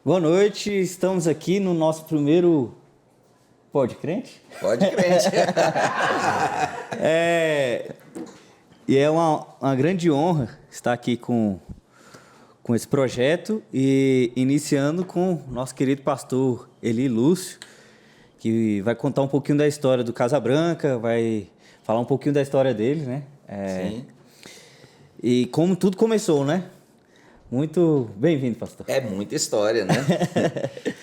Boa noite, estamos aqui no nosso primeiro Pode Crente? Pode crente. E é uma grande honra estar aqui com esse projeto e iniciando com o nosso querido pastor Eli Lúcio, que vai contar um pouquinho da história do Casa Branca, vai falar um pouquinho da história dele, né? Sim. E como tudo começou, né? Muito bem-vindo, pastor. É muita história, né?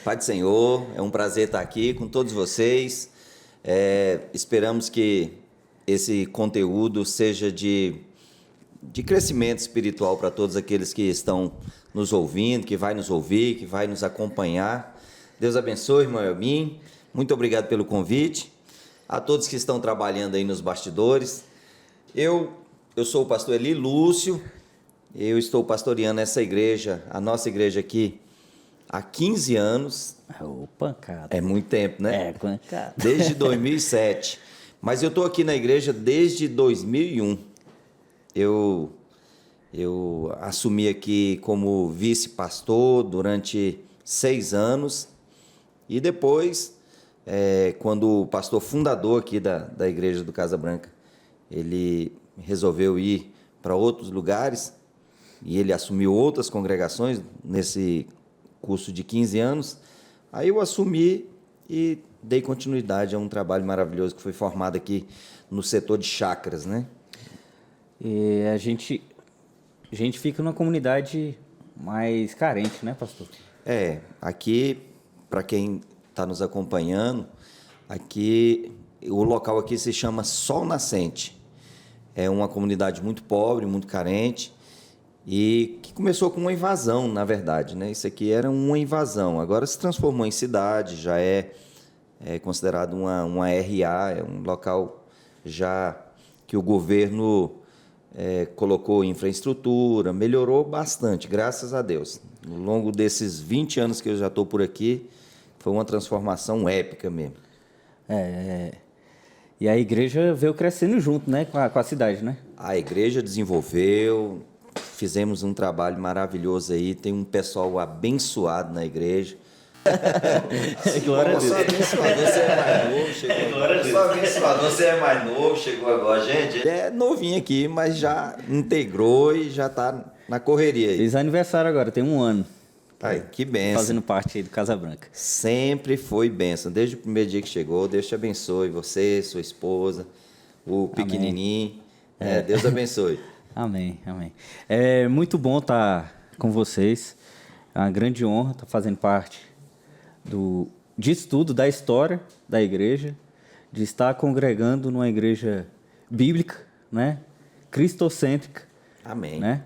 Pai do Senhor, é um prazer estar aqui com todos vocês. Esperamos que esse conteúdo seja de crescimento espiritual para todos aqueles que estão nos ouvindo, que vai nos ouvir, que vai nos acompanhar. Deus abençoe, irmão Elmin. Muito obrigado pelo convite. A todos que estão trabalhando aí nos bastidores. Eu sou o pastor Eli Lúcio. Eu estou pastoreando essa igreja, a nossa igreja aqui, há 15 anos. Ô, pancada. É muito tempo, né? É, pancada. Desde 2007. Mas eu estou aqui na igreja desde 2001. Eu assumi aqui como vice-pastor durante 6 anos. E depois, quando o pastor fundador aqui da igreja do Casa Branca, ele resolveu ir para outros lugares, e ele assumiu outras congregações nesse curso de 15 anos, aí eu assumi e dei continuidade a um trabalho maravilhoso que foi formado aqui no setor de chácaras, né? E a gente fica numa comunidade mais carente, né, pastor? Aqui, para quem está nos acompanhando, aqui, o local aqui se chama Sol Nascente. É uma comunidade muito pobre, muito carente, e que começou com uma invasão, na verdade, né? Isso aqui era uma invasão, agora se transformou em cidade, já é considerado uma RA, é um local já que o governo colocou infraestrutura, melhorou bastante, graças a Deus. Ao longo desses 20 anos que eu já estou por aqui, foi uma transformação épica mesmo. E a igreja veio crescendo junto, né, com a cidade, né? A igreja desenvolveu, fizemos um trabalho maravilhoso aí, tem um pessoal abençoado na igreja. Glória a Deus. Você é mais novo, chegou agora. Você é mais novo, chegou agora. Gente, é novinho aqui, mas já integrou e já está na correria aí. Fez aniversário agora, tem 1 ano. Ai, que bênção. Fazendo parte aí do Casa Branca. Sempre foi bênção. Desde o primeiro dia que chegou, Deus te abençoe. Você, sua esposa, o pequenininho. Deus abençoe. Amém, amém. É muito bom estar com vocês. É uma grande honra estar fazendo parte de estudo da história da igreja, de estar congregando numa igreja bíblica, né? Cristocêntrica. Amém. Né?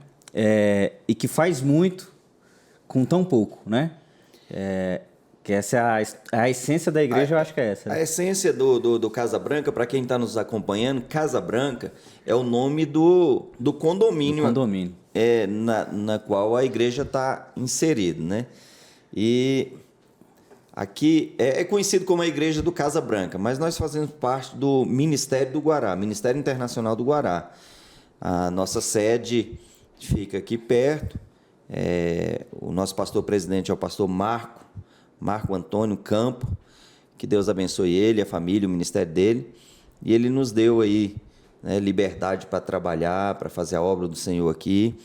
E que faz muito com tão pouco, né? Que essa é a essência da igreja, eu acho que é essa. Né? A essência do Casa Branca, para quem está nos acompanhando, Casa Branca é o nome do condomínio, na qual a igreja está inserida, né? E aqui é conhecido como a Igreja do Casa Branca, mas nós fazemos parte do Ministério do Guará, Ministério Internacional do Guará. A nossa sede fica aqui perto. O nosso pastor-presidente é o pastor Marco Antônio Campo, que Deus abençoe ele, a família, o ministério dele. E ele nos deu aí, né, liberdade para trabalhar, para fazer a obra do Senhor aqui.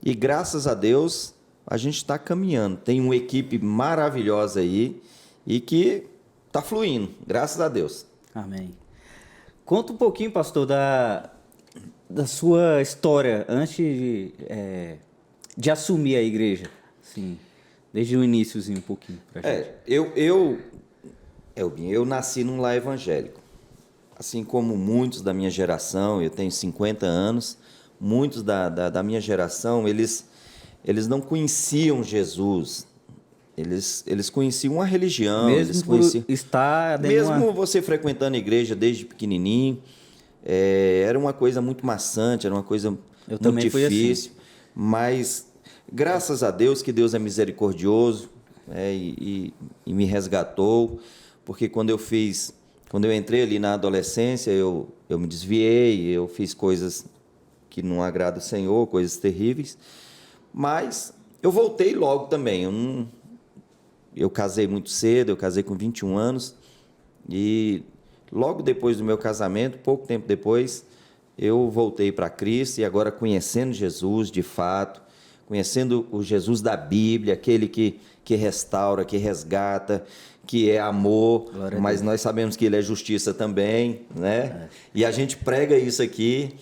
E graças a Deus, a gente está caminhando. Tem uma equipe maravilhosa aí e que está fluindo, graças a Deus. Amém. Conta um pouquinho, pastor, da sua história antes de assumir a igreja. Sim, desde o iníciozinho um pouquinho pra gente. Eu nasci num lar evangélico. Assim como muitos da minha geração, eu tenho 50 anos, muitos da minha geração, eles não conheciam Jesus. Eles conheciam a religião. Mesmo eles por conheciam... estar Mesmo você frequentando a igreja desde pequenininho, era uma coisa muito maçante, era uma coisa muito difícil. Assim. Mas, graças a Deus, que Deus é misericordioso, e me resgatou, porque quando eu entrei ali na adolescência, eu me desviei, eu fiz coisas que não agradam o Senhor, coisas terríveis, mas eu voltei logo também, eu eu casei muito cedo, eu casei com 21 anos, e logo depois do meu casamento, pouco tempo depois, eu voltei para Cristo, e agora conhecendo Jesus de fato, conhecendo o Jesus da Bíblia, aquele que restaura, que resgata, que é amor, mas nós sabemos que ele é justiça também, né? E a gente prega isso aqui,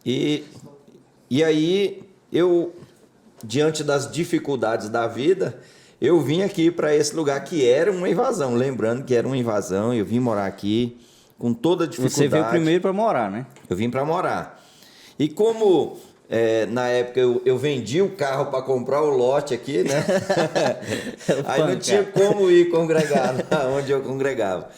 e aí eu, diante das dificuldades da vida, eu vim aqui para esse lugar que era uma invasão, lembrando que era uma invasão, eu vim morar aqui com toda a dificuldade. Você veio primeiro para morar, né? Eu vim para morar. E como na época eu vendi o carro para comprar o lote aqui, né? Aí não tinha como ir congregar onde eu congregava.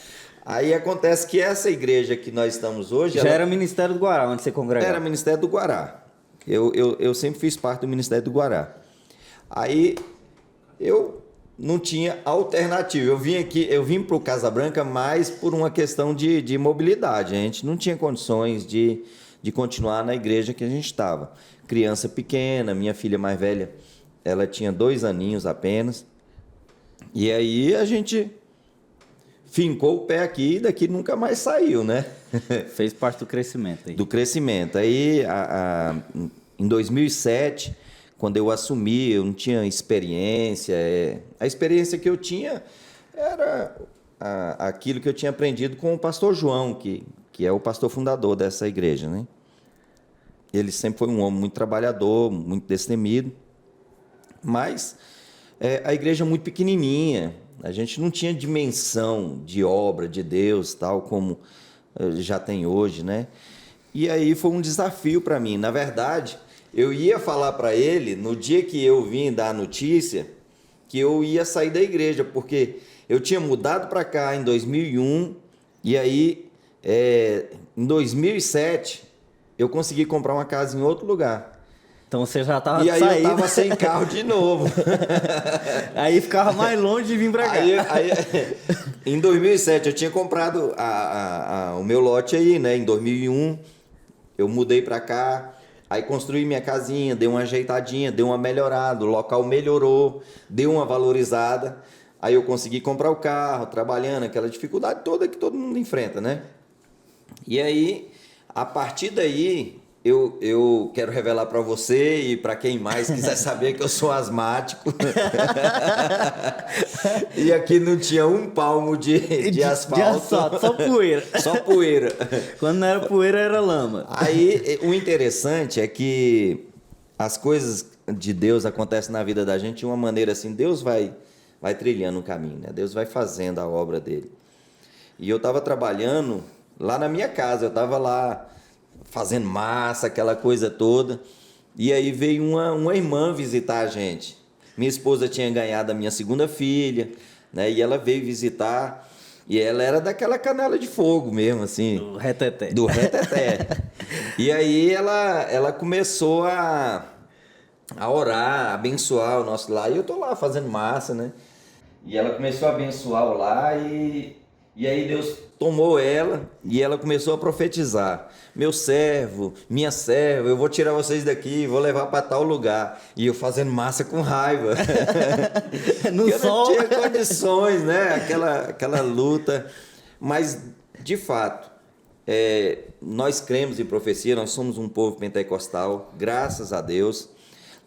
Aí acontece que essa igreja que nós estamos hoje... Já era Ministério do Guará, onde você congregava? Era Ministério do Guará. Eu sempre fiz parte do Ministério do Guará. Aí eu não tinha alternativa. Eu vim para o Casa Branca mais por uma questão de mobilidade. A gente não tinha condições de continuar na igreja que a gente estava. Criança pequena, minha filha mais velha, ela tinha 2 aninhos apenas. E aí a gente fincou o pé aqui e daqui nunca mais saiu, né? Fez parte do crescimento aí. Do crescimento. Aí, em 2007, quando eu assumi, eu não tinha experiência. A experiência que eu tinha era aquilo que eu tinha aprendido com o pastor João, que é o pastor fundador dessa igreja, né? Ele sempre foi um homem muito trabalhador, muito destemido, mas a igreja é muito pequenininha, a gente não tinha dimensão de obra de Deus, tal como já tem hoje, né? E aí foi um desafio para mim. Na verdade, eu ia falar para ele, no dia que eu vim dar a notícia, que eu ia sair da igreja, porque eu tinha mudado para cá em 2001, e aí, em 2007, eu consegui comprar uma casa em outro lugar. Então você já estava saindo. E aí eu estava sem carro de novo. Aí ficava mais longe de vir para cá. Aí, em 2007, eu tinha comprado o meu lote aí, né? Em 2001, eu mudei para cá, aí construí minha casinha, dei uma ajeitadinha, dei uma melhorada, o local melhorou, deu uma valorizada. Aí eu consegui comprar o carro, trabalhando, aquela dificuldade toda que todo mundo enfrenta, né? E aí, a partir daí, eu quero revelar para você e para quem mais quiser saber que eu sou asmático. E aqui não tinha um palmo de asfalto. De asfalto, só poeira. Só poeira. Quando não era poeira, era lama. Aí, o interessante é que as coisas de Deus acontecem na vida da gente de uma maneira assim, Deus vai trilhando o caminho, né? Deus vai fazendo a obra dele. E eu estava trabalhando lá na minha casa, eu estava lá fazendo massa, aquela coisa toda, e aí veio uma irmã visitar a gente. Minha esposa tinha ganhado a minha segunda filha, né? E ela veio visitar, e ela era daquela canela de fogo mesmo, assim. Do reteté. Do reteté. E aí ela começou a orar, a abençoar o nosso lar, e eu tô lá fazendo massa, né? E ela começou a abençoar o lar, e aí Deus tomou ela e ela começou a profetizar. Meu servo, minha serva, eu vou tirar vocês daqui, vou levar para tal lugar. E eu fazendo massa com raiva. No sol. Eu não tinha condições, né? Aquela luta. Mas, de fato, nós cremos em profecia, nós somos um povo pentecostal, graças a Deus.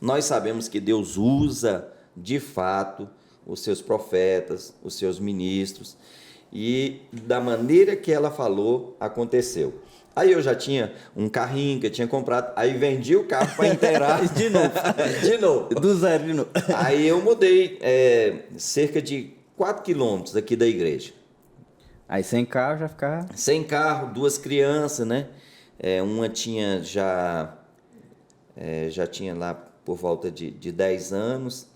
Nós sabemos que Deus usa, de fato, os seus profetas, os seus ministros. E da maneira que ela falou, aconteceu. Aí eu já tinha um carrinho que eu tinha comprado, aí vendi o carro para inteirar. De novo. De novo. Do zero de novo. Aí eu mudei cerca de 4 quilômetros aqui da igreja. Aí sem carro já ficava... Sem carro, 2 crianças, né? Uma tinha já tinha lá por volta de 10 anos,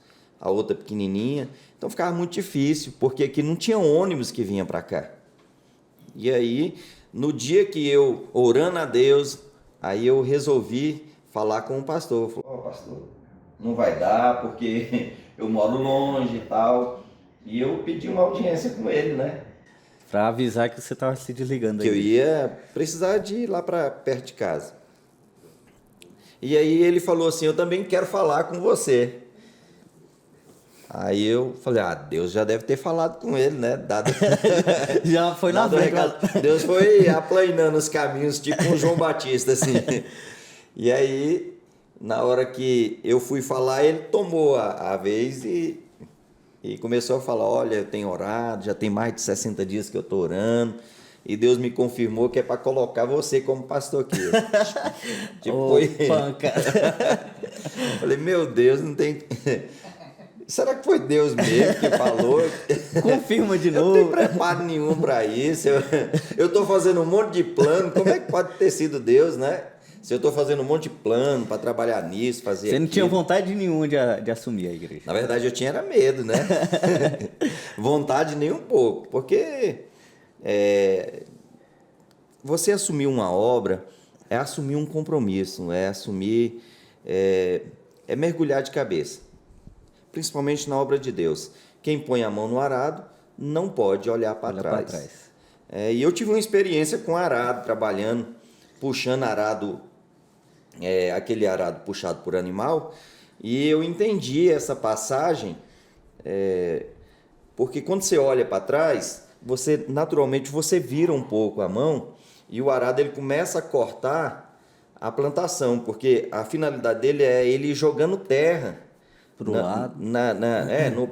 a outra pequenininha. Então ficava muito difícil, porque aqui não tinha ônibus que vinha para cá. E aí, no dia que eu, orando a Deus, aí eu resolvi falar com o pastor. Eu falei, pastor, não vai dar, porque eu moro longe e tal. E eu pedi uma audiência com ele, né? Para avisar que você estava se desligando aí. Que eu ia precisar de ir lá para perto de casa. E aí ele falou assim, eu também quero falar com você. Aí eu falei, Deus já deve ter falado com ele, né? Já foi na frente. Deus foi aplanando os caminhos, tipo um João Batista, assim. E aí, na hora que eu fui falar, ele tomou a vez e começou a falar, olha, eu tenho orado, já tem mais de 60 dias que eu estou orando, e Deus me confirmou que é para colocar você como pastor aqui. Falei, meu Deus, não tem... Será que foi Deus mesmo que falou? Confirma de novo. Eu não tenho preparo nenhum para isso. Eu estou fazendo um monte de plano. Como é que pode ter sido Deus, né? Se eu estou fazendo um monte de plano para trabalhar nisso, fazer Você não aquilo. tinha vontade nenhuma de assumir a igreja. Na verdade, eu tinha era medo, né? Vontade nem um pouco. Porque você assumir uma obra é assumir um compromisso, é assumir... é mergulhar de cabeça. Principalmente na obra de Deus. Quem põe a mão no arado não pode olhar para trás. E eu tive uma experiência com arado, trabalhando, puxando arado, aquele arado puxado por animal, e eu entendi essa passagem, porque quando você olha para trás, naturalmente você vira um pouco a mão, e o arado ele começa a cortar a plantação, porque a finalidade dele é ele jogando terra pro lado.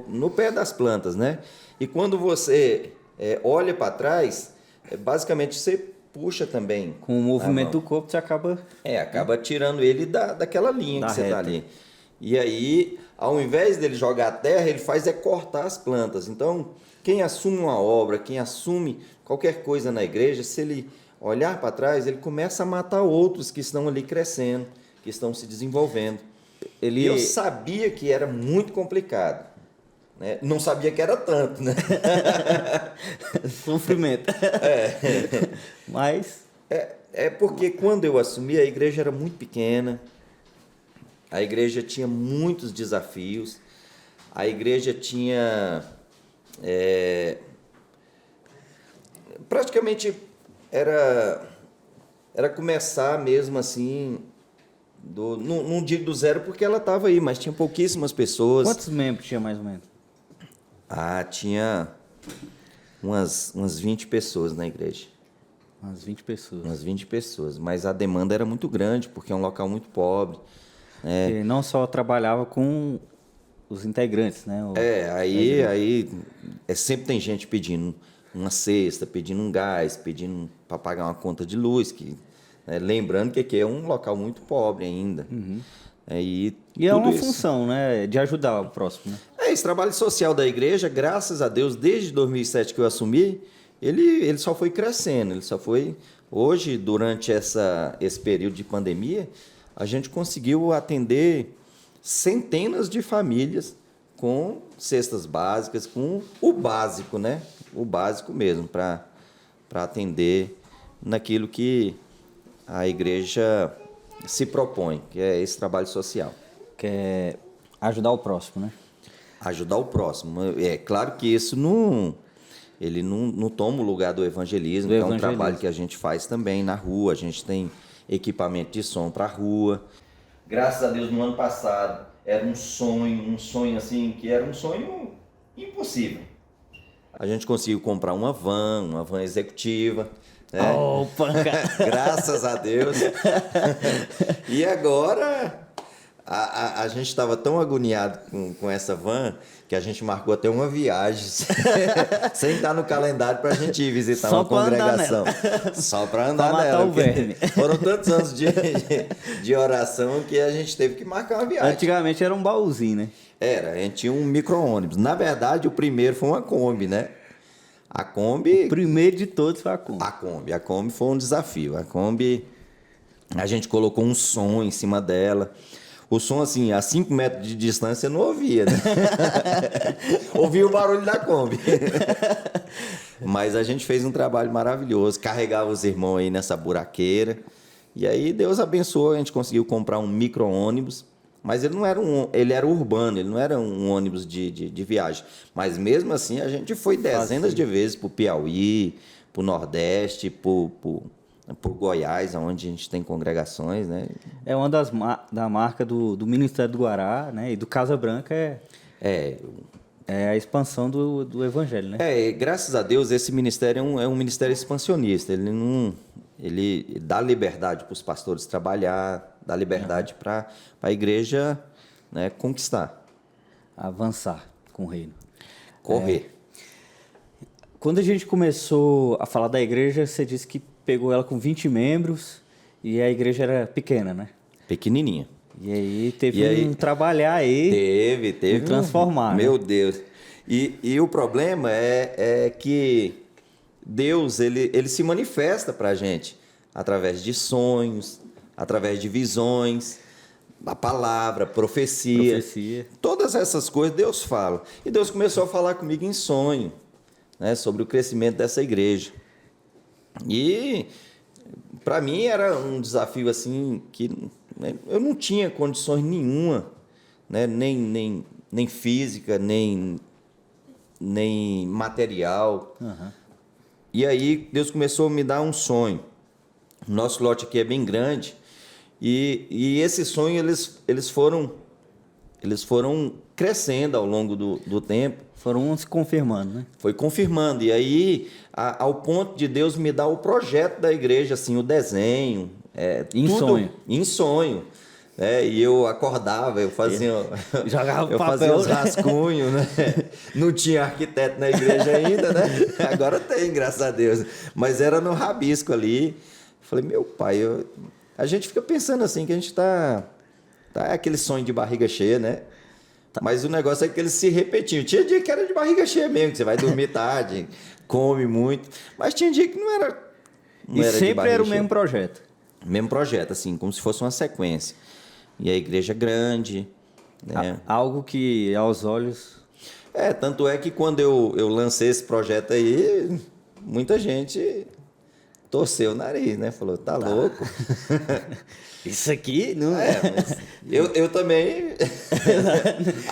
No pé das plantas, né? E quando você olha para trás, basicamente você puxa também. Com o movimento do corpo, você acaba... acaba tirando ele daquela linha que você está ali. E aí, ao invés dele jogar a terra, ele faz cortar as plantas. Então, quem assume uma obra, quem assume qualquer coisa na igreja, se ele olhar para trás, ele começa a matar outros que estão ali crescendo, que estão se desenvolvendo. E eu sabia que era muito complicado, né? Não sabia que era tanto, né? Sofrimento. Mas... porque quando eu assumi, a igreja era muito pequena, a igreja tinha muitos desafios, a igreja tinha... praticamente era começar mesmo assim... Não digo do zero porque ela estava aí, mas tinha pouquíssimas pessoas. Quantos membros tinha mais ou menos? Tinha umas 20 pessoas na igreja. Umas 20 pessoas. Umas 20 pessoas, mas a demanda era muito grande, porque é um local muito pobre. E não só trabalhava com os integrantes, né? Aí sempre tem gente pedindo uma cesta, pedindo um gás, pedindo para pagar uma conta de luz, lembrando que aqui é um local muito pobre ainda. Uhum. E é uma função, né, de ajudar o próximo. Né? Esse trabalho social da igreja, graças a Deus, desde 2007 que eu assumi, ele só foi crescendo. Ele só foi... Hoje, durante esse período de pandemia, a gente conseguiu atender centenas de famílias com cestas básicas, com o básico, né? O básico mesmo, para atender naquilo que a igreja se propõe, que é esse trabalho social. Que é ajudar o próximo, né? Ajudar o próximo. É claro que isso ele não toma o lugar do evangelismo, que é um trabalho que a gente faz também na rua, a gente tem equipamento de som para a rua. Graças a Deus, no ano passado, era um sonho assim, que era um sonho impossível. A gente conseguiu comprar uma van executiva, Opa! Graças a Deus. E agora a gente estava tão agoniado com essa van que a gente marcou até uma viagem sem estar no calendário para a gente ir visitar uma congregação. Só para andar nela. Matar o verme. Foram tantos anos de oração que a gente teve que marcar uma viagem. Antigamente era um baúzinho, né? A gente tinha um micro-ônibus. Na verdade, o primeiro foi uma Kombi, né? A Kombi... O primeiro de todos foi a Kombi. A Kombi foi um desafio. A Kombi, a gente colocou um som em cima dela. O som, assim, a 5 metros de distância eu não ouvia, né? Ouvia o barulho da Kombi. Mas a gente fez um trabalho maravilhoso. Carregava os irmãos aí nessa buraqueira. E aí Deus abençoou, a gente conseguiu comprar um micro-ônibus. Mas ele não era ele era urbano, ele não era um ônibus de viagem. Mas mesmo assim a gente foi dezenas de vezes para o Piauí, para o Nordeste, por Goiás, onde a gente tem congregações, né? É uma da marca do Ministério do Guará, né? E do Casa Branca É a expansão do evangelho, né? Graças a Deus esse ministério é um ministério expansionista. Ele dá liberdade para os pastores trabalhar, dá liberdade para a igreja, né, conquistar. Avançar com o reino. Correr. Quando a gente começou a falar da igreja, você disse que pegou ela com 20 membros e a igreja era pequena, né? Pequenininha. E aí teve um trabalhar aí. Teve. Transformar. Meu Deus. E o problema é que Deus, ele se manifesta para a gente através de sonhos, através de visões, a palavra, profecia. Todas essas coisas Deus fala. E Deus começou a falar comigo em sonho, né, sobre o crescimento dessa igreja. E para mim era um desafio assim que eu não tinha condições nenhuma, né, nem física, nem material. Uhum. E aí Deus começou a me dar um sonho. Nosso lote aqui é bem grande e esse sonho eles foram crescendo ao longo do tempo. Foram se confirmando, né? Foi confirmando. E aí, ao ponto de Deus me dar o projeto da igreja, assim, o desenho. Em sonho. E eu acordava, eu fazia... Jogava eu papel. fazia os rascunhos, né? Não tinha arquiteto na igreja ainda, né? Agora tem, graças a Deus. Mas era no rabisco ali. Falei, meu pai, a gente fica pensando assim, que a gente tá aquele sonho de barriga cheia, né? Mas o negócio é que eles se repetiam. Tinha dia que era de barriga cheia mesmo, que você vai dormir tarde, come muito. Mas tinha dia que não era e sempre era o mesmo projeto. Mesmo projeto, assim, como se fosse uma sequência. E a igreja grande, né? Algo que aos olhos... Tanto é que quando eu lancei esse projeto aí, muita gente torceu o nariz, né? Falou, tá louco. Isso aqui não mas eu também.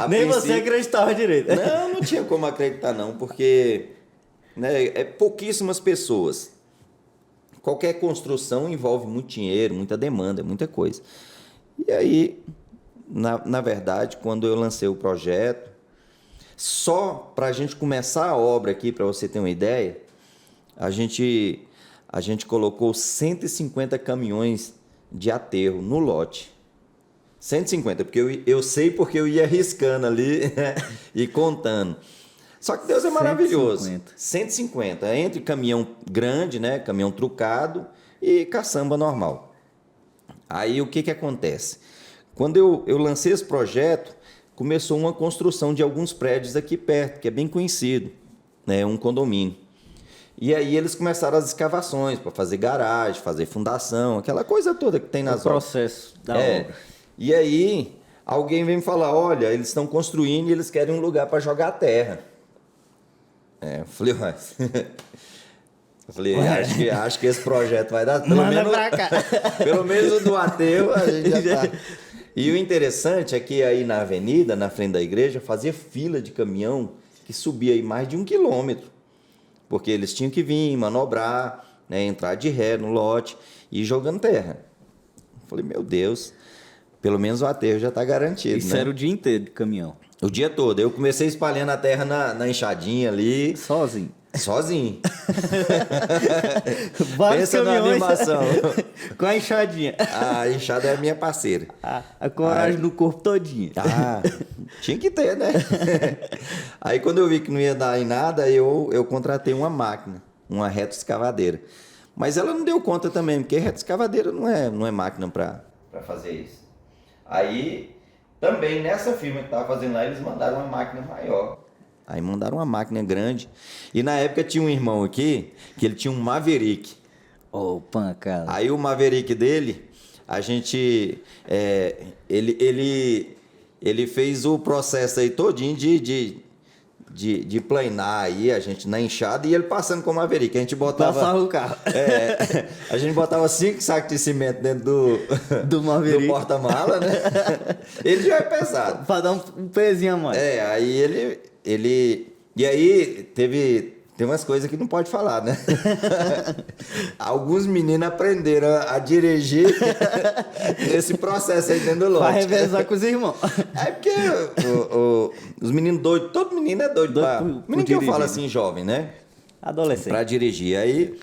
Nem você acreditava direito. Não tinha como acreditar, não, porque, né, pouquíssimas pessoas. Qualquer construção envolve muito dinheiro, muita demanda, muita coisa. E aí, na verdade, quando eu lancei o projeto, só para a gente começar a obra aqui, para você ter uma ideia, a gente colocou 150 caminhões de aterro no lote. 150, porque eu sei porque eu ia arriscando ali, né, e contando. Só que Deus é maravilhoso. 150, entre caminhão grande, né, caminhão trucado e caçamba normal. Aí o que acontece? Quando eu lancei esse projeto, começou uma construção de alguns prédios aqui perto, que é bem conhecido, né, um condomínio. E aí eles começaram as escavações para fazer garagem, fazer fundação, aquela coisa toda que tem nas obras. O processo da obra. E aí alguém vem me falar, olha, eles estão construindo e eles querem um lugar para jogar terra. Eu falei, acho que esse projeto vai dar... Pelo menos o do ateu a gente já tá... E o interessante é que aí na avenida, na frente da igreja, fazia fila de caminhão que subia aí mais de 1 quilômetro. Porque eles tinham que vir, manobrar, né, entrar de ré no lote e ir jogando terra. Eu falei, meu Deus, pelo menos o aterro já está garantido. Isso, né? Era o dia inteiro de caminhão. O dia todo. Eu comecei espalhando a terra na enxadinha ali. Sozinho. Vários Pensa caminhões. na animação. Com a enxadinha. A enxada é a minha parceira. A coragem no corpo todinho. Tinha que ter, né? Aí quando eu vi que não ia dar em nada, eu contratei uma máquina, uma retroescavadeira. Mas ela não deu conta também, porque retroescavadeira não é máquina para fazer isso. Aí, também nessa firma que estava fazendo lá, eles mandaram uma máquina maior. Aí mandaram uma máquina grande. E na época tinha um irmão aqui, que ele tinha um Maverick. Pancada. Aí o Maverick dele, a gente... Ele fez o processo aí todinho de planar aí, a gente na enxada, e ele passando com o Maverick. A gente botava... Passava o carro. A gente botava 5 sacos de cimento dentro do Maverick. Do porta-mala, né? Ele já é pesado. Pra dar um pezinho a mais. Aí ele... E aí tem umas coisas que não pode falar, né? Alguns meninos aprenderam a dirigir nesse processo aí dentro do lote. Vai revezar com os irmãos. Porque os meninos doidos, todo menino é doido. Menino que eu falo assim, jovem, né? Adolescente. Para dirigir. Aí,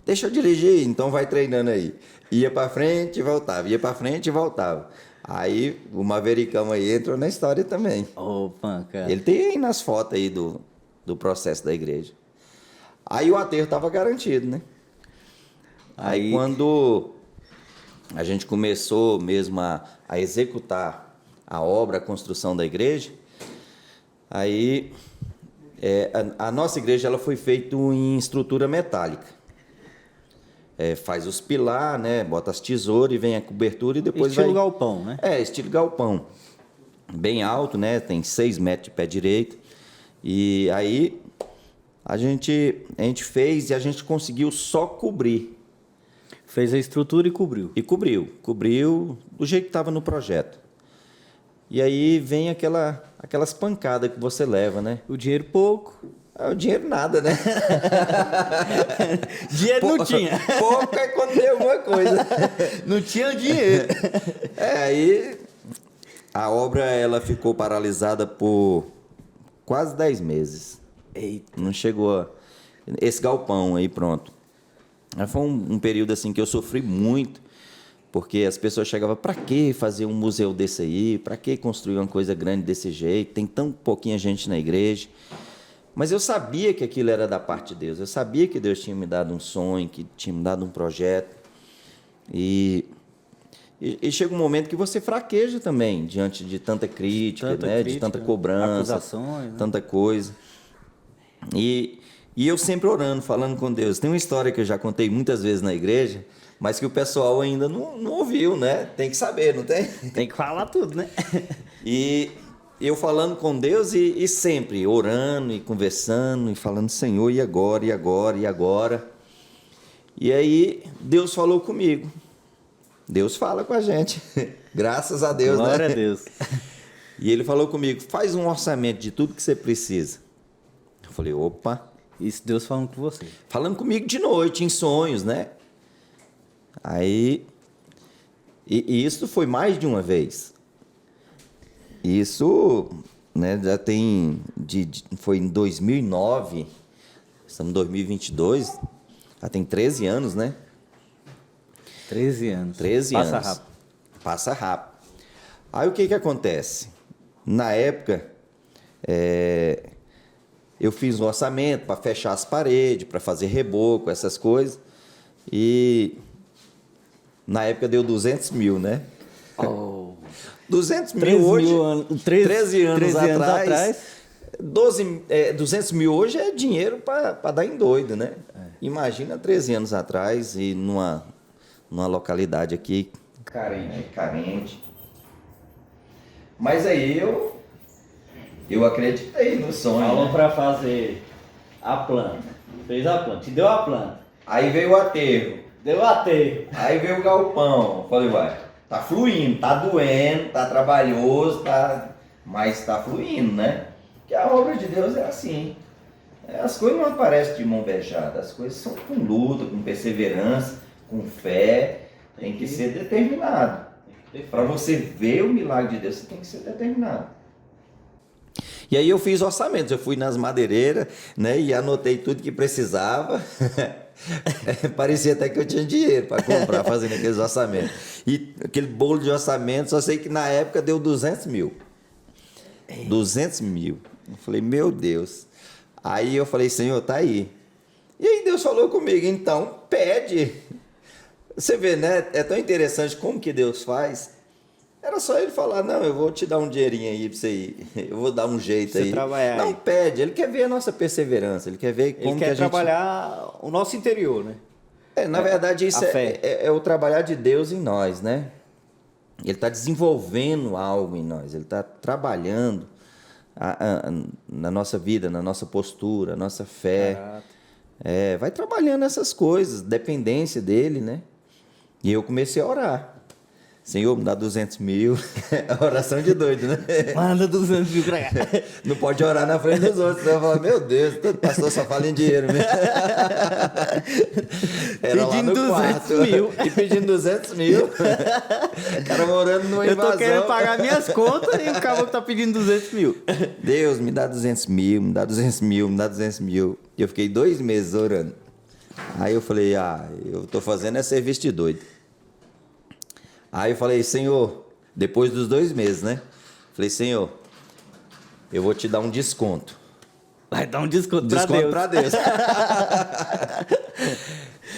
deixa eu dirigir, então vai treinando aí. Ia para frente e voltava, ia para frente e voltava. Aí, o Mavericão aí entrou na história também. Opa, cara. Ele tem aí nas fotos aí do processo da igreja. Aí o aterro estava garantido, né? Aí quando a gente começou mesmo a executar a obra, a construção da igreja, aí a nossa igreja ela foi feita em estrutura metálica. Faz os pilar, né? Bota as tesouras e vem a cobertura e depois estilo galpão, né? Estilo galpão. Bem alto, né? Tem 6 metros de pé direito. E aí a gente fez e a gente conseguiu só cobrir. Fez a estrutura e cobriu. Cobriu do jeito que estava no projeto. E aí vem aquelas pancadas que você leva, né? O dinheiro pouco. O dinheiro nada, né? Dinheiro não tinha. Pouco é quando tem alguma coisa. Não tinha dinheiro. Aí a obra ela ficou paralisada por quase 10 meses. Eita. Não chegou esse galpão aí, pronto. Foi um período assim que eu sofri muito, porque as pessoas chegavam, para que fazer um museu desse aí? Para que construir uma coisa grande desse jeito? Tem tão pouquinha gente na igreja. Mas eu sabia que aquilo era da parte de Deus. Eu sabia que Deus tinha me dado um sonho, que tinha me dado um projeto. E chega um momento que você fraqueja também, diante de tanta crítica, de tanta cobrança, acusações, né? Tanta coisa. E eu sempre orando, falando com Deus. Tem uma história que eu já contei muitas vezes na igreja, mas que o pessoal ainda não ouviu, né? Tem que saber, não tem? Tem que falar tudo, né? E eu falando com Deus e sempre orando e conversando e falando, Senhor, e agora, e agora, e agora? E aí Deus falou comigo. Deus fala com a gente. Graças a Deus, Glória né? a Deus. E ele falou comigo, faz um orçamento de tudo que você precisa. Eu falei, opa. Isso Deus falando com você. Falando comigo de noite, em sonhos, né? Aí, e isso foi mais de uma vez. Isso, né, já tem, foi em 2009, estamos em 2022, já tem 13 anos, né? 13 anos. 13 Passa anos. rápido. Passa rápido. Aí o que acontece? Na época, eu fiz um orçamento para fechar as paredes, para fazer reboco, essas coisas. E na época deu 200 mil, né? Oh. 200 mil hoje, 13 anos atrás. 200 mil hoje é dinheiro para dar em doido, né? Imagina 13 anos atrás e numa localidade aqui carente. Mas aí eu acreditei no sonho. Falou né? para fazer a planta. Fez a planta. Te deu a planta. Aí veio o aterro. Deu o aterro. Aí veio o galpão. Falei, vai, tá fluindo, tá doendo, tá trabalhoso, mas tá fluindo, né? Porque a obra de Deus é assim. As coisas não aparecem de mão beijada, as coisas são com luta, com perseverança, com fé. Tem que ser determinado. Para você ver o milagre de Deus, você tem que ser determinado. E aí eu fiz orçamentos, eu fui nas madeireiras, né, e anotei tudo que precisava. Parecia até que eu tinha dinheiro para comprar, fazendo aqueles orçamentos. E aquele bolo de orçamento, só sei que na época deu 200 mil. 200 mil. Eu falei, meu Deus. Aí eu falei, Senhor, tá aí. E aí Deus falou comigo, então pede. Você vê, né? É tão interessante como que Deus faz. Era só ele falar, não, eu vou te dar um dinheirinho aí pra você ir. Eu vou dar um jeito aí. Trabalhar não, aí. pede. Ele quer ver a nossa perseverança. Ele quer ver como ele que quer a gente... trabalhar o nosso interior, né? Na verdade, isso fé. É o trabalhar de Deus em nós, né? Ele está desenvolvendo algo em nós. Ele está trabalhando na nossa vida, na nossa postura, na nossa fé. Vai trabalhando essas coisas, dependência dele, né? E eu comecei a orar. Senhor, me dá 200 mil. Oração de doido, né? Manda 200 mil pra cá. Não pode orar na frente dos outros. Você vai falar, meu Deus, todo pastor só fala em dinheiro mesmo. Era pedindo lá no 200 mil. E pedindo 200 mil. O cara morando numa invasão. Eu tô querendo pagar minhas contas e o caboclo tá pedindo 200 mil. Deus, me dá 200 mil, me dá 200 mil, me dá 200 mil. E eu fiquei 2 meses orando. Aí eu falei, eu tô fazendo é serviço de doido. Aí eu falei, Senhor, depois dos 2 meses, né? Falei, Senhor, eu vou te dar um desconto. Vai dar um desconto pra Deus.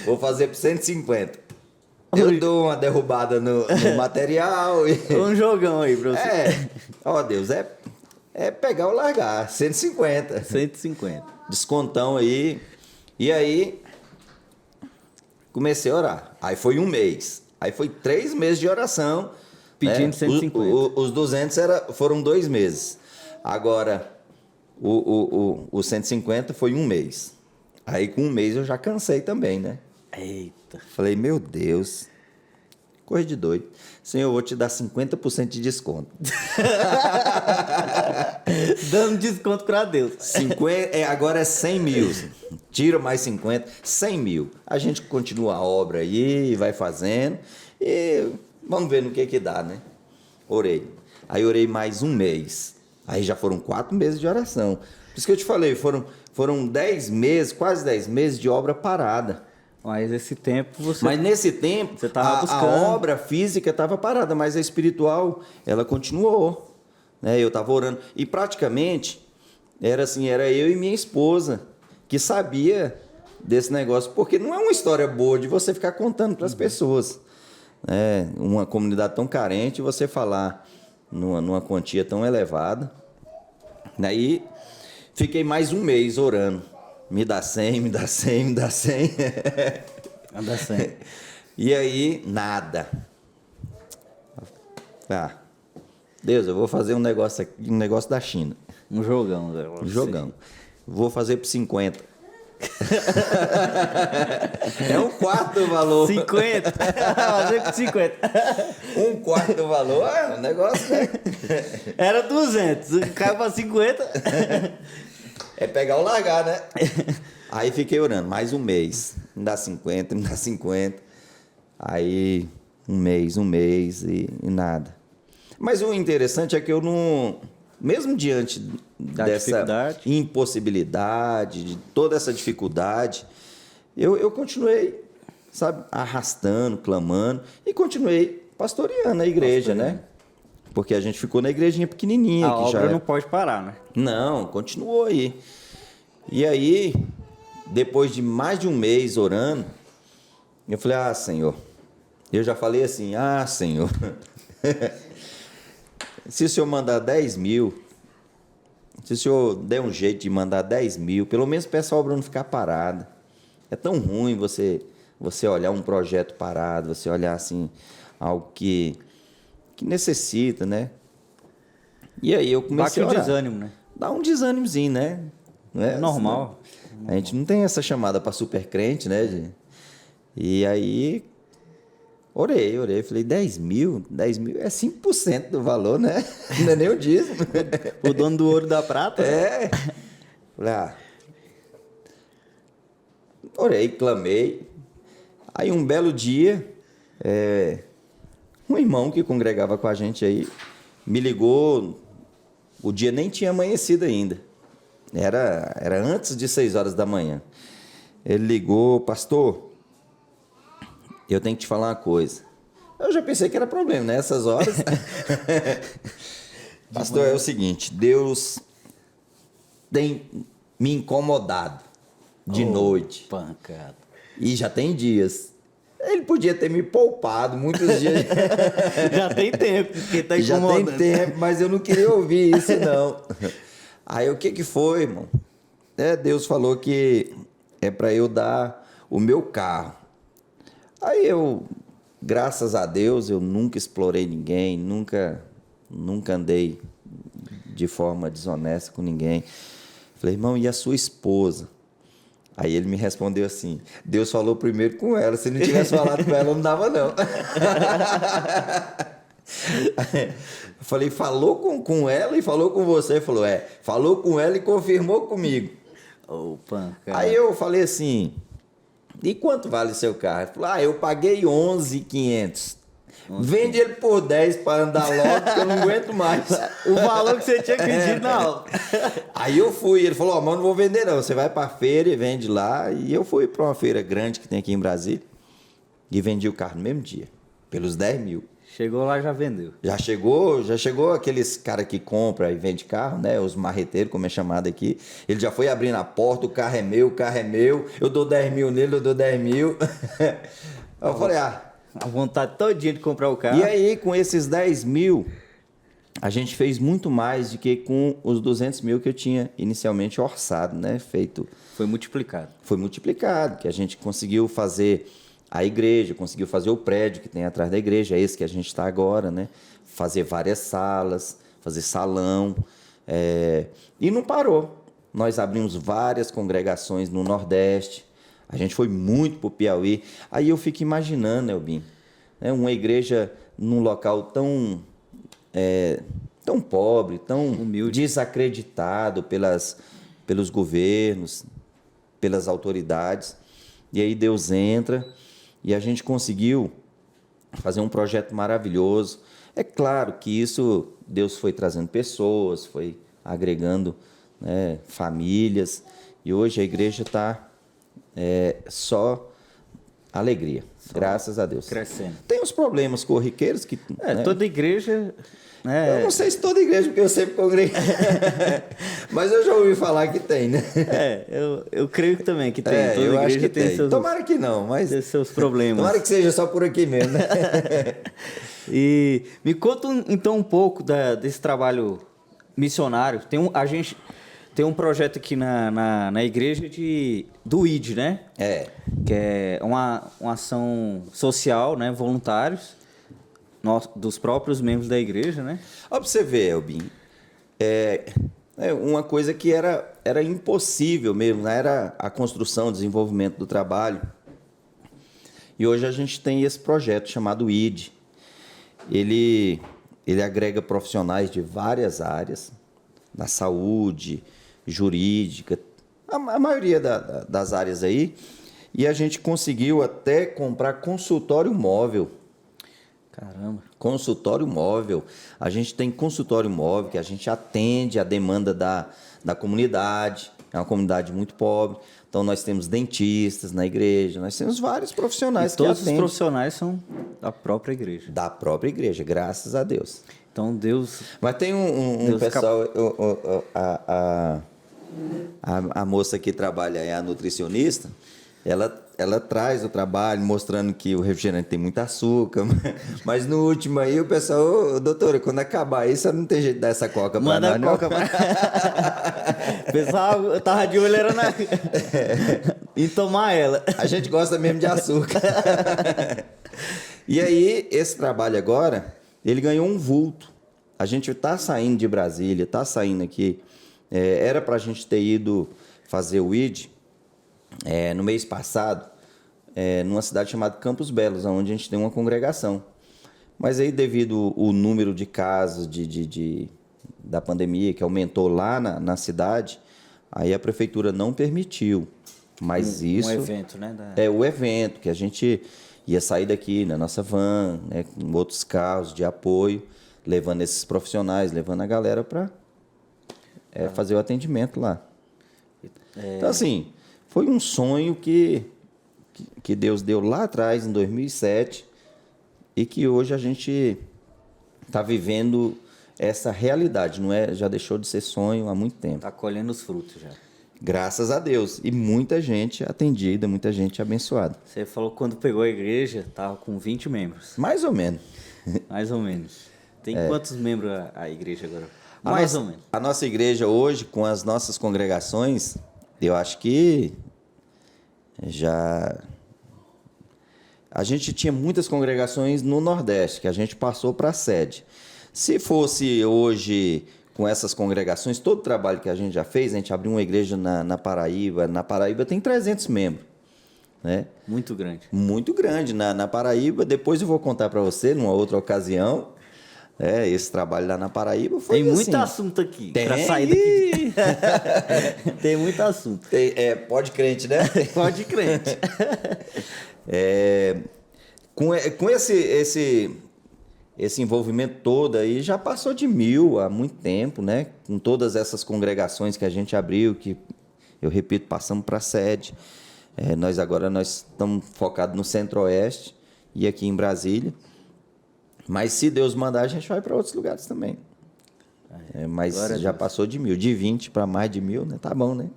Vou fazer por 150. Eu dou uma derrubada no material. Um jogão aí pra você. Deus, é pegar ou largar. 150. 150. Descontão aí. E aí, comecei a orar. Aí foi 1 mês. Aí foi 3 meses de oração. Pedindo 150. Os 200 foram 2 meses. Agora, o 150 foi 1 mês. Aí com 1 mês eu já cansei também, né? Eita. Falei, meu Deus, coisa de doido. Senhor, eu vou te dar 50% de desconto. Dando desconto pra Deus. Agora é 100 mil. Tira mais 50, 100 mil. A gente continua a obra aí, vai fazendo. E vamos ver no que dá, né? Orei. Aí orei mais 1 mês. Aí já foram 4 meses de oração. Por isso que eu te falei, foram 10 meses, quase 10 meses de obra parada. Mas esse tempo você... Mas nesse tempo, você tava buscando. A obra física estava parada, mas a espiritual, ela continuou. Né? Eu estava orando. E praticamente, era eu e minha esposa que sabia desse negócio. Porque não é uma história boa de você ficar contando para as pessoas. Né? Uma comunidade tão carente, você falar numa quantia tão elevada. Daí, fiquei mais 1 mês orando. Me dá 100, me dá 100, me dá 100. Anda 100. E aí, nada. Deus, eu vou fazer um negócio aqui, um negócio da China. Um jogão. Um jogão. Vou fazer por 50. É 1/4 do valor. 50? Fazer por 50. 1/4 do valor, o negócio, né? Era 200, caiu pra 50. É pegar ou largar, né? Aí fiquei orando, mais 1 mês. Me dá 50, me dá 50. Aí, 1 mês e nada. Mas o interessante é que eu não... Mesmo diante dessa impossibilidade, de toda essa dificuldade, eu continuei, sabe, arrastando, clamando e continuei pastoreando a igreja, né? Porque a gente ficou na igrejinha pequenininha. A obra não pode parar, né? Não, continuou aí. E aí, depois de mais de 1 mês orando, eu falei, Senhor, eu já falei assim, Senhor, se o Senhor mandar 10 mil, se o Senhor der um jeito de mandar 10 mil, pelo menos peça a obra não ficar parada. É tão ruim você olhar um projeto parado, você olhar assim, algo que necessita, né? E aí eu comecei a orar. Bate um desânimo, né? Dá um desânimozinho, né? Não é normal. A gente não tem essa chamada para super crente, né? E aí, orei. Falei, 10 mil é 5% do valor, né? Não é nem o dízimo. O dono do ouro da prata? Falei, orei, clamei. Aí um belo dia, um irmão que congregava com a gente aí me ligou. O dia nem tinha amanhecido ainda. Era antes de 6 horas da manhã. Ele ligou, pastor, eu tenho que te falar uma coisa. Eu já pensei que era problema, né? Essas horas. Pastor, é o seguinte, Deus tem me incomodado de noite. Pancada. E já tem dias. Ele podia ter me poupado muitos dias. Já tem tempo, porque tá Já incomodando. tem tempo, mas eu não queria ouvir isso, não. Aí o que foi, irmão? Deus falou que é para eu dar o meu carro. Aí eu, graças a Deus, eu nunca explorei ninguém, nunca andei de forma desonesta com ninguém. Falei, irmão, e a sua esposa? Aí ele me respondeu assim: Deus falou primeiro com ela, se não tivesse falado com ela, não dava não. Eu falei: falou com ela e falou com você? Ele falou: falou com ela e confirmou comigo. Opa, cara. Aí eu falei assim: e quanto vale seu carro? Ele falou: eu paguei 11.500. Vende ele por 10 para andar logo, que eu não aguento mais. O valor que você tinha pedido, não. Aí eu fui, ele falou: mas não vou vender não, você vai para a feira e vende lá. E eu fui para uma feira grande que tem aqui em Brasília e vendi o carro no mesmo dia, pelos 10 mil. Chegou lá e já vendeu. Já chegou aqueles cara que compra e vende carro, né? Os marreteiros, como é chamado aqui. Ele já foi abrindo a porta: o carro é meu, eu dou 10 mil nele, eu dou 10 mil. Aí eu falei: a vontade todinha de comprar o carro. E aí, com esses 10 mil, a gente fez muito mais do que com os 200 mil que eu tinha inicialmente orçado, né? Feito. Foi multiplicado. Foi multiplicado, que a gente conseguiu fazer a igreja, conseguiu fazer o prédio que tem atrás da igreja, esse que a gente está agora, né? Fazer várias salas, fazer salão. E não parou. Nós abrimos várias congregações no Nordeste. A gente foi muito para o Piauí. Aí eu fico imaginando, Elbim, né, uma igreja num local tão pobre, tão humilde, desacreditado pelos governos, pelas autoridades. E aí Deus entra e a gente conseguiu fazer um projeto maravilhoso. É claro que isso, Deus foi trazendo pessoas, foi agregando, né, famílias. E hoje a igreja está... só alegria, graças a Deus. Crescendo. Tem os problemas corriqueiros que... né? Toda igreja... Eu não sei se toda igreja, porque eu sempre congreguei. Mas eu já ouvi falar que tem, né? Eu creio que também que tem. Toda eu igreja acho que tem. Tomara que não, mas... Tem seus problemas. Tomara que seja só por aqui mesmo, né? E me conta então um pouco desse trabalho missionário. A gente tem um projeto aqui na igreja do ID, né? Que é uma ação social, né? Voluntários dos próprios membros da igreja, né? Ó, pra você ver, Elbim, uma coisa que era impossível mesmo, né? Era a construção, o desenvolvimento do trabalho. E hoje a gente tem esse projeto chamado ID. Ele agrega profissionais de várias áreas, da saúde, jurídica, a maioria das áreas aí, e a gente conseguiu até comprar consultório móvel. Caramba. Consultório móvel. A gente tem consultório móvel que a gente atende a demanda da comunidade. É uma comunidade muito pobre. Então, nós temos dentistas na igreja, nós temos vários profissionais que atendem. Todos os profissionais são da própria igreja. Da própria igreja, graças a Deus. Então, Deus... Mas tem um pessoal... A moça que trabalha, é a nutricionista, ela traz o trabalho mostrando que o refrigerante tem muito açúcar, mas no último aí o pessoal: doutora, quando acabar isso, não tem jeito de dar essa coca pra nós, não? Coca O pessoal, eu tava de olho em tomar ela. A gente gosta mesmo de açúcar. E aí, esse trabalho agora, ele ganhou um vulto. A gente está saindo de Brasília, está saindo aqui. Era para a gente ter ido fazer o ID no mês passado, numa cidade chamada Campos Belos, onde a gente tem uma congregação. Mas aí, devido ao número de casos da pandemia, que aumentou lá na cidade, aí a prefeitura não permitiu. Mas isso... Um evento, né? O evento, que a gente ia sair daqui na nossa van, né, com outros carros de apoio, levando esses profissionais, levando a galera para fazer o atendimento lá. Então, assim, foi um sonho que Deus deu lá atrás, em 2007, e que hoje a gente está vivendo essa realidade, não é? Já deixou de ser sonho há muito tempo. Está colhendo os frutos já. Graças a Deus. E muita gente atendida, muita gente abençoada. Você falou que quando pegou a igreja, estava com 20 membros. Mais ou menos. Mais ou menos. Tem quantos membros a igreja agora? Mais ou menos. A nossa igreja hoje, com as nossas congregações, eu acho que a gente tinha muitas congregações no Nordeste, que a gente passou para a sede. Se fosse hoje com essas congregações, todo o trabalho que a gente já fez, a gente abriu uma igreja na Paraíba. Na Paraíba tem 300 membros. Né? Muito grande. Muito grande. Na Paraíba, depois eu vou contar para você, numa outra ocasião, esse trabalho lá na Paraíba foi Tem muito assim, assunto aqui. Tem. Para sair daqui. Tem muito assunto. Pode crente, né? Pode crente. Com esse envolvimento todo aí, já passou de 1.000 há muito tempo, né? Com todas essas congregações que a gente abriu, que, eu repito, passamos para a sede. Nós estamos focados no Centro-Oeste e aqui em Brasília. Mas se Deus mandar, a gente vai para outros lugares também. Mas já passou de 1.000. De 20 para mais de 1.000, né? Tá bom, né?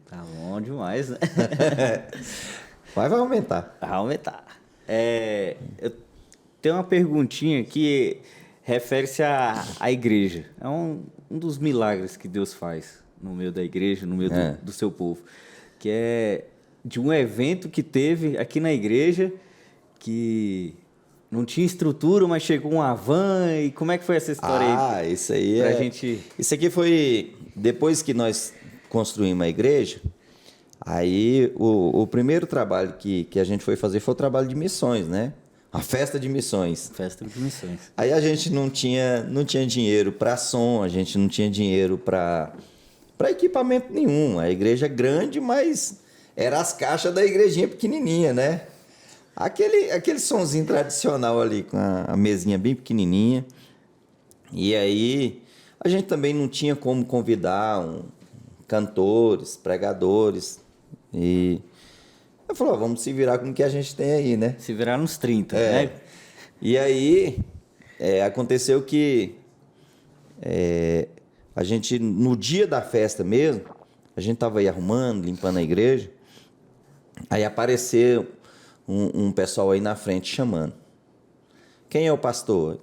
Tá bom demais, né? Vai aumentar. Vai aumentar. Eu tenho uma perguntinha que refere-se à igreja. É um dos milagres que Deus faz no meio da igreja, no meio do seu povo. Que é de um evento que teve aqui na igreja que não tinha estrutura, mas chegou uma van. E como é que foi essa história aí? Isso aí gente... Isso aqui foi depois que nós construímos a igreja. Aí o primeiro trabalho que a gente foi fazer foi o trabalho de missões, né? A festa de missões. Festa de missões. Aí a gente não tinha dinheiro para som, a gente não tinha dinheiro para equipamento nenhum. A igreja é grande, mas era as caixas da igrejinha pequenininha, né? Aquele sonzinho tradicional ali, com a mesinha bem pequenininha. E aí a gente também não tinha como convidar cantores, pregadores. E eu falei, vamos se virar com o que a gente tem aí, né? Se virar nos 30, né? E aí aconteceu que a gente, no dia da festa mesmo, a gente estava aí arrumando, limpando a igreja. Aí apareceu um pessoal aí na frente chamando. Quem é o pastor?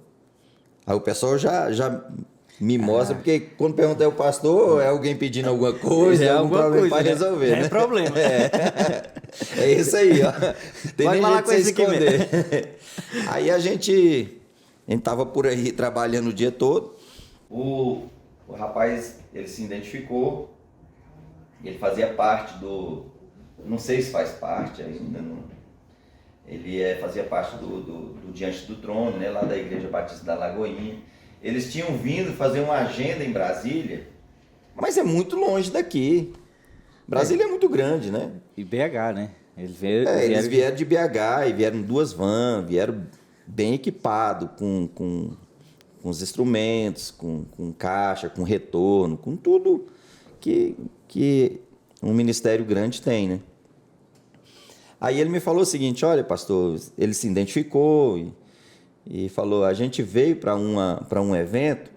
Aí o pessoal já me mostra, porque quando pergunta é o pastor, é alguém pedindo alguma coisa, algum problema para resolver, né? É problema. É isso aí, ó. Tem Pode nem falar jeito de você com esse aqui esconder. Aí a gente tava por aí trabalhando o dia todo. O rapaz, ele se identificou, ele fazia parte não sei se faz parte ainda, não. Ele fazia parte do Diante do Trono, né, lá da Igreja Batista da Lagoinha. Eles tinham vindo fazer uma agenda em Brasília, mas é muito longe daqui. Brasília é muito grande, né? E BH, né? Eles vieram de BH e vieram 2 vans, vieram bem equipados, com os instrumentos, com caixa, com retorno, com tudo que um ministério grande tem, né? Aí ele me falou o seguinte, olha, pastor, ele se identificou e falou, a gente veio para um evento,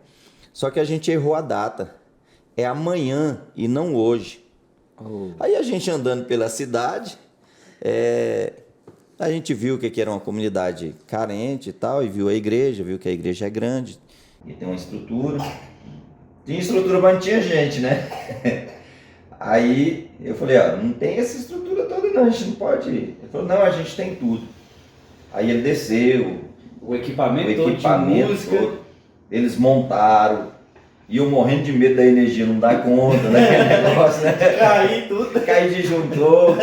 só que a gente errou a data. É amanhã e não hoje. Aí a gente andando pela cidade, a gente viu que era uma comunidade carente e tal, e viu a igreja, viu que a igreja é grande. E tem uma estrutura. Tinha estrutura, mas não tinha gente, né? Aí eu falei, não tem essa estrutura toda não, a gente não pode ir. Ele falou, não, a gente tem tudo. Aí ele desceu. O equipamento todo de música. Todo, eles montaram. E eu morrendo de medo da energia não dar conta, né? Negócio, né? Caí de juntor.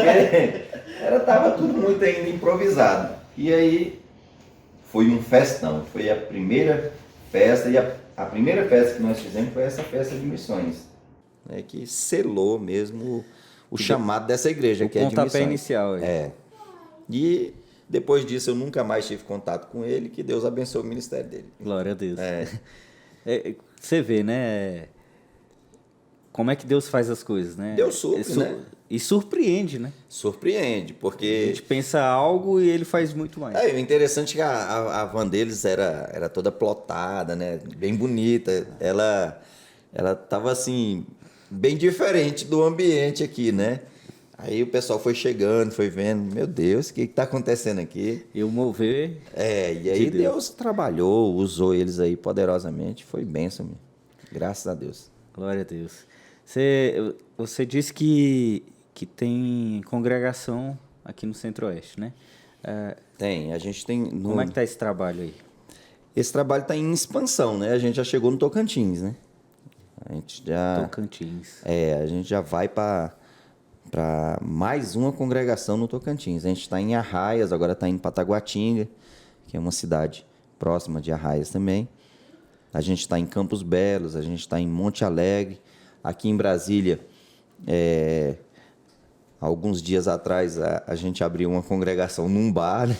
Tava tudo muito ainda improvisado. E aí foi um festão. Foi a primeira festa. E a primeira festa que nós fizemos foi essa festa de missões. Que selou mesmo o chamado dessa igreja, que é de missões. O pontapé inicial. E depois disso eu nunca mais tive contato com ele, que Deus abençoe o ministério dele. Glória a Deus. Você vê, né? Como é que Deus faz as coisas, né? Deus supre, né? E surpreende, né? Surpreende, porque... A gente pensa algo e ele faz muito mais. O interessante é que a van deles era toda plotada, né? Bem bonita. Ela tava assim... bem diferente do ambiente aqui, né? Aí o pessoal foi chegando, foi vendo, meu Deus, o que está acontecendo aqui? E o mover. E aí Deus trabalhou, usou eles aí poderosamente, foi bênção, meu. Graças a Deus. Glória a Deus. Você disse que tem congregação aqui no Centro-Oeste, né? Tem, a gente tem... Como é que está esse trabalho aí? Esse trabalho está em expansão, né? A gente já chegou no Tocantins, né? A gente já... Tocantins. A gente já vai para mais uma congregação no Tocantins. A gente está em Arraias, agora está em Pataguatinga, que é uma cidade próxima de Arraias também. A gente está em Campos Belos, a gente está em Monte Alegre. Aqui em Brasília, alguns dias atrás, a gente abriu uma congregação num bar. Né?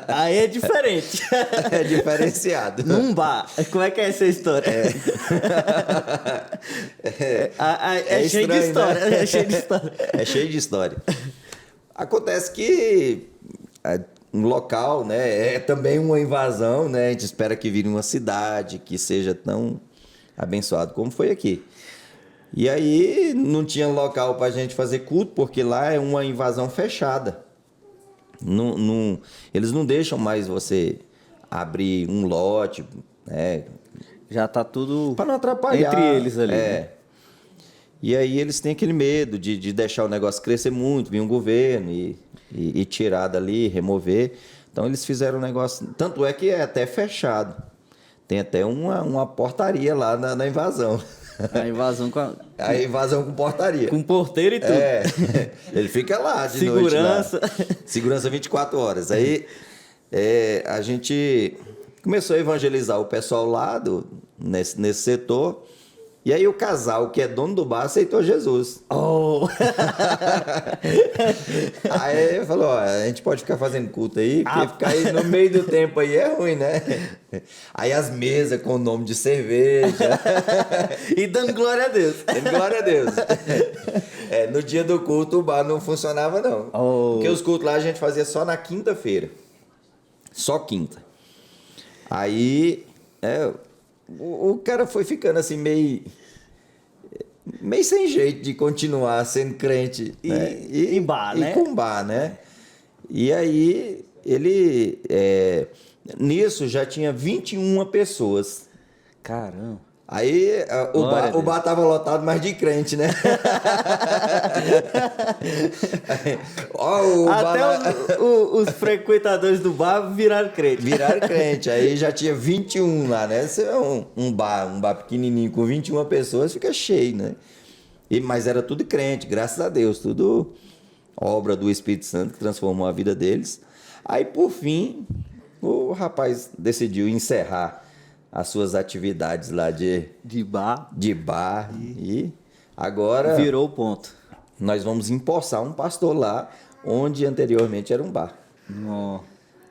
Aí é diferente. É diferenciado. Num bar. Como é que é essa história? É cheio de história. Né? É cheio de história. É cheio de história. Acontece que um local, né, é também uma invasão, né? A gente espera que vire uma cidade, que seja tão abençoado como foi aqui. E aí não tinha local para a gente fazer culto, porque lá é uma invasão fechada. Eles não deixam mais você abrir um lote, né? Já tá tudo para não atrapalhar entre eles ali. Né? E aí eles têm aquele medo de deixar o negócio crescer muito, vir um governo e tirar dali, remover. Então eles fizeram um negócio... Tanto é que é até fechado. Tem até uma portaria lá na invasão. A invasão A invasão com portaria. Com porteiro e tudo. Ele fica lá de Segurança. noite. Lá. Segurança 24 horas. Aí a gente começou a evangelizar o pessoal lá nesse setor. E aí o casal, que é dono do bar, aceitou Jesus. Oh. Aí falou, a gente pode ficar fazendo culto aí, porque ficar aí no meio do tempo aí é ruim, né? Aí as mesas com o nome de cerveja. E dando glória a Deus. Dando glória a Deus. No dia do culto o bar não funcionava não. Porque os cultos lá a gente fazia só na quinta-feira. Só quinta. Aí... O cara foi ficando assim meio sem jeito de continuar sendo crente em bar, né? E com bar, né? E aí ele nisso já tinha 21 pessoas. Caramba. Aí o bar tava lotado, mas de crente, né? Até os frequentadores do bar viraram crente. Viraram crente. Aí já tinha 21 lá, né? Você é um bar pequenininho com 21 pessoas, fica cheio, né? Mas era tudo crente, graças a Deus. Tudo obra do Espírito Santo que transformou a vida deles. Aí, por fim, o rapaz decidiu encerrar as suas atividades lá de bar. E agora... Virou o ponto. Nós vamos empossar um pastor lá, onde anteriormente era um bar. Oh,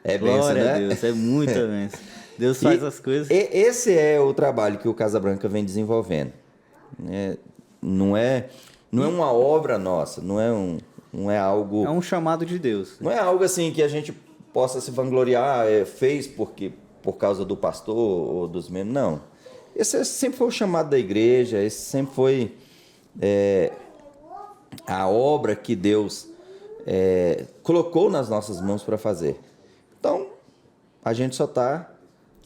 é bênção, né? A Deus, é muita bênção. Deus faz as coisas... Esse é o trabalho que o Casa Branca vem desenvolvendo. Não é uma obra nossa, não é algo... É um chamado de Deus. Não é algo assim que a gente possa se vangloriar, fez por causa do pastor ou dos membros, não. Esse sempre foi o chamado da igreja, esse sempre foi a obra que Deus colocou nas nossas mãos para fazer. Então, a gente só está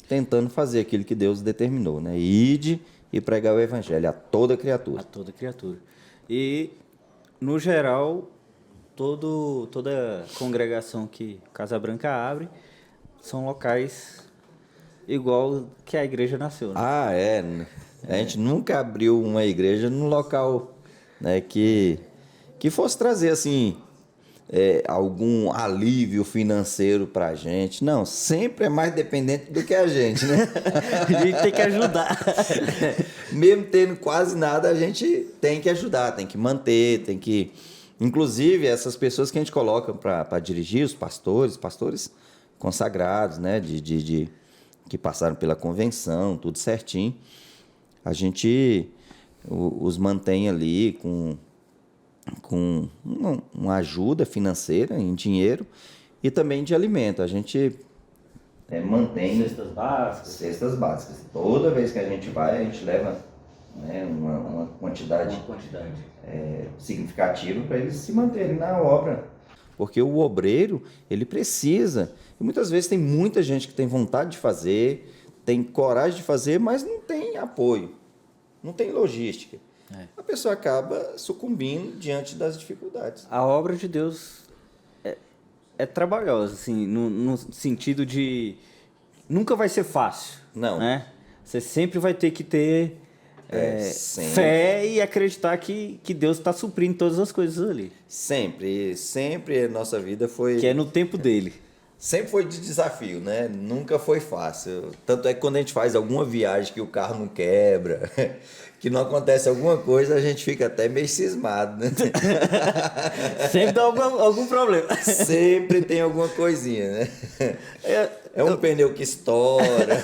tentando fazer aquilo que Deus determinou, né? Ide e pregar o evangelho a toda criatura. A toda criatura. E, no geral, toda congregação que Casa Branca abre são locais... igual que a igreja nasceu, né? A gente nunca abriu uma igreja num local, né, que fosse trazer assim algum alívio financeiro pra gente. Não, sempre é mais dependente do que a gente, né? A gente tem que ajudar. Mesmo tendo quase nada, a gente tem que ajudar, tem que manter, tem que... Inclusive, essas pessoas que a gente coloca para dirigir, os pastores consagrados, né, que passaram pela convenção, tudo certinho, a gente os mantém ali com uma ajuda financeira, em dinheiro, e também de alimento. A gente mantém cestas básicas. Toda vez que a gente vai, a gente leva, né, uma quantidade significativa para eles se manterem na obra. Porque o obreiro, ele precisa. E muitas vezes tem muita gente que tem vontade de fazer, tem coragem de fazer, mas não tem apoio, não tem logística. A pessoa acaba sucumbindo diante das dificuldades. A obra de Deus é trabalhosa, assim, no sentido de... Nunca vai ser fácil. Não. Né? você sempre vai ter que ter fé e acreditar que Deus está suprindo todas as coisas ali. Sempre a nossa vida foi... Que é no tempo dele. Sempre foi de desafio, né? Nunca foi fácil. Tanto é que quando a gente faz alguma viagem que o carro não quebra, que não acontece alguma coisa, a gente fica até meio cismado, né? Sempre dá algum problema. Sempre tem alguma coisinha, né? É um pneu que estoura,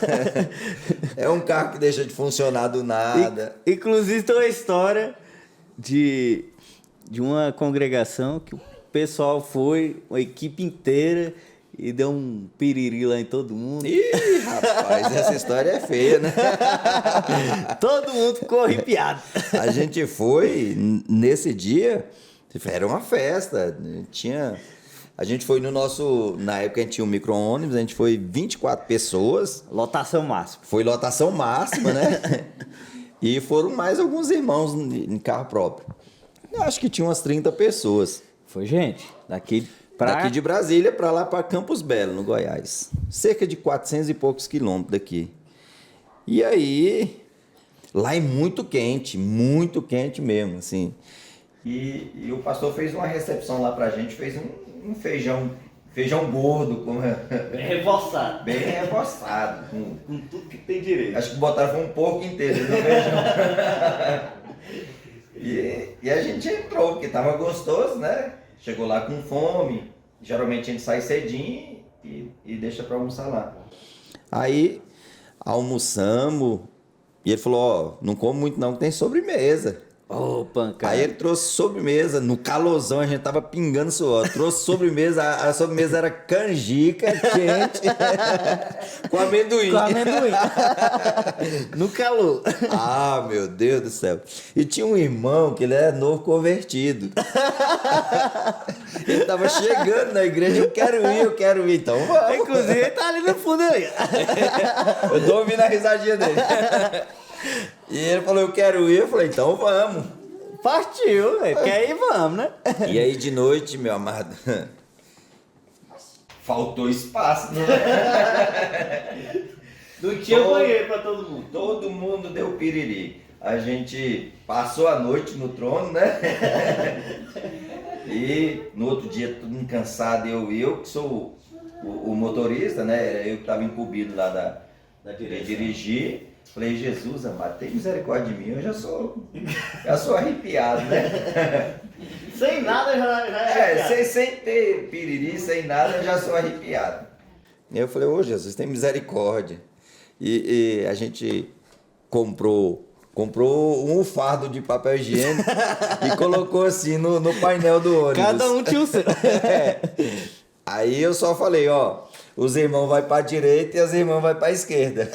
é um carro que deixa de funcionar do nada. Inclusive tem uma história de uma congregação que o pessoal foi, uma equipe inteira, e deu um piriri lá em todo mundo. Ih, rapaz, essa história é feia, né? Todo mundo ficou arrepiado. A gente foi, nesse dia, era uma festa. A gente foi no nosso... Na época a gente tinha um micro-ônibus, a gente foi 24 pessoas. Lotação máxima. Foi lotação máxima, né? E foram mais alguns irmãos em carro próprio. Eu acho que tinha umas 30 pessoas. Foi gente, daqui de Brasília para lá, para Campos Belo, no Goiás. Cerca de 400 e poucos quilômetros daqui. E aí, lá é muito quente mesmo, assim. E o pastor fez uma recepção lá pra gente, fez um feijão gordo. Bem reforçado. Bem reforçado. Com tudo que tem direito. Acho que botaram um porco inteiro no feijão. E a gente entrou, porque tava gostoso, né? Chegou lá com fome, geralmente a gente sai cedinho e deixa para almoçar lá. Aí almoçamos e ele falou, ó, não como muito não, que tem sobremesa. Ô, pancada. Aí ele trouxe sobremesa, no calorzão a gente tava pingando suor, trouxe sobremesa, a sobremesa era canjica quente com amendoim. Com amendoim. No calor. Ah, meu Deus do céu. E tinha um irmão que ele era novo convertido. Ele tava chegando na igreja, eu quero ir, então vamos. Inclusive ele tá ali no fundo ali. Eu tô ouvindo a risadinha dele. E ele falou, eu quero ir, eu falei, então vamos. Partiu, quer ir, vamos, né? E aí de noite, meu amado, faltou espaço, né? Não tinha banheiro pra todo mundo. Todo mundo deu piriri. A gente passou a noite no trono, né? E no outro dia, todo cansado, eu que sou o motorista, né? Eu que estava incumbido lá da dirigir. Falei, Jesus, amado, tem misericórdia de mim, eu já sou arrepiado, né? Sem nada já é sem ter piriri, sem nada, eu já sou arrepiado. E eu falei, ô Jesus, tem misericórdia. E a gente comprou um fardo de papel higiênico e colocou assim no painel do ônibus. Cada um tinha o seu. Aí eu só falei, ó, os irmãos vão para a direita e as irmãs vão para a esquerda.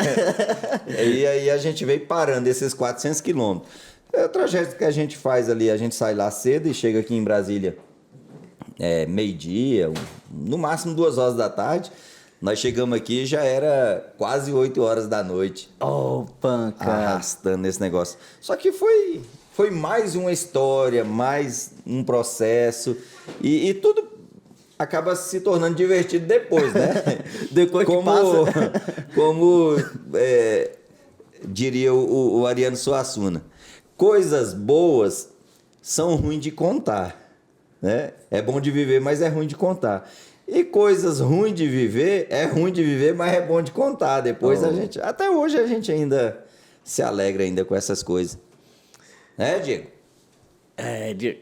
E aí a gente veio parando esses 400 quilômetros. É o trajeto que a gente faz ali, a gente sai lá cedo e chega aqui em Brasília meio-dia, no máximo 2 horas da tarde. Nós chegamos aqui e já era quase 8 horas da noite. Oh, pancada. Arrastando esse negócio. Só que foi mais uma história, mais um processo e tudo acaba se tornando divertido depois, né? Depois que passa. Como diria o Ariano Suassuna, coisas boas são ruins de contar, né? É bom de viver, mas é ruim de contar. E coisas ruins de viver, é ruim de viver, mas é bom de contar. Depois até hoje a gente ainda se alegra ainda com essas coisas. Né, Diego? Diego.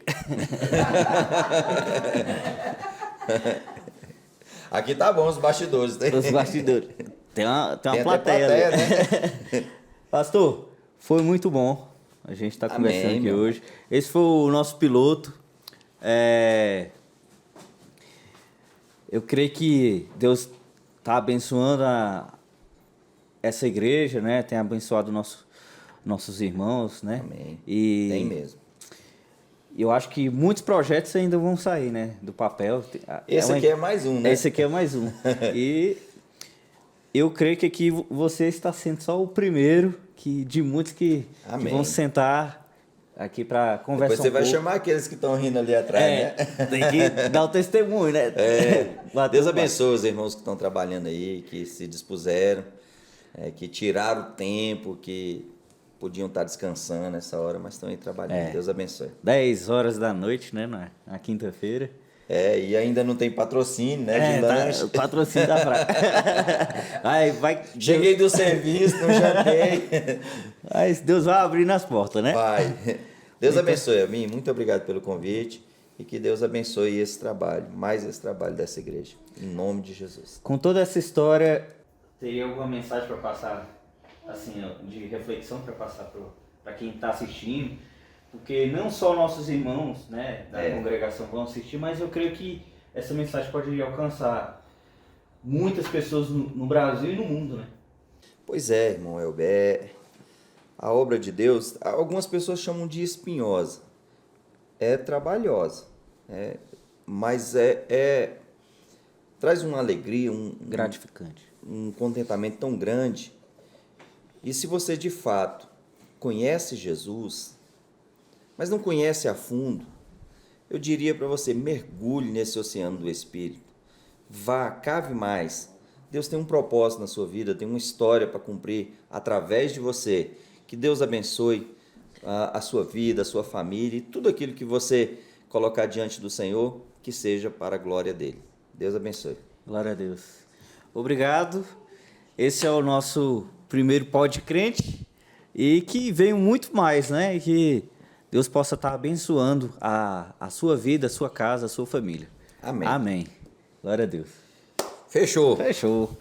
Aqui tá bom os bastidores, né? Os bastidores. Tem uma plateia né? Pastor, foi muito bom. A gente está conversando aqui hoje. Esse foi o nosso piloto. Eu creio que Deus está abençoando essa igreja, né? Tem abençoado nossos irmãos, né? Amém. Tem mesmo. Eu acho que muitos projetos ainda vão sair, né? Do papel. Esse aqui é mais um, né? Esse aqui é mais um. E eu creio que aqui você está sendo só o primeiro de muitos que vão sentar aqui para conversar. Depois você vai chamar aqueles que estão rindo ali atrás, né? Tem que dar o testemunho, né? Deus abençoe os irmãos que estão trabalhando aí, que se dispuseram. que tiraram o tempo, que podiam estar descansando nessa hora, mas estão aí trabalhando. Deus abençoe. 10 horas da noite, né? Na quinta-feira. E ainda não tem patrocínio, né? De lanche. O patrocínio da fraca. Cheguei do serviço, não jantei. Mas Deus vai abrindo as portas, né? Vai. Deus abençoe a mim. Muito obrigado pelo convite. E que Deus abençoe esse trabalho, mais esse trabalho dessa igreja. Em nome de Jesus. Com toda essa história, teria alguma mensagem para passar, assim, de reflexão para passar para quem está assistindo? Porque não só nossos irmãos, né, da congregação vão assistir, mas eu creio que essa mensagem pode alcançar muitas pessoas no Brasil e no mundo, né? Pois é, irmão Elber. A obra de Deus, algumas pessoas chamam de espinhosa. É trabalhosa, mas traz uma alegria, gratificante, um contentamento tão grande. E se você de fato conhece Jesus, mas não conhece a fundo, eu diria para você, mergulhe nesse oceano do Espírito. Vá, cave mais. Deus tem um propósito na sua vida, tem uma história para cumprir através de você. Que Deus abençoe a sua vida, a sua família e tudo aquilo que você colocar diante do Senhor, que seja para a glória dele. Deus abençoe. Glória a Deus. Obrigado. Esse é o nosso primeiro Pod Crente e que venham muito mais, né? E que Deus possa estar abençoando a sua vida, a sua casa, a sua família. Amém. Amém. Glória a Deus. Fechou. Fechou.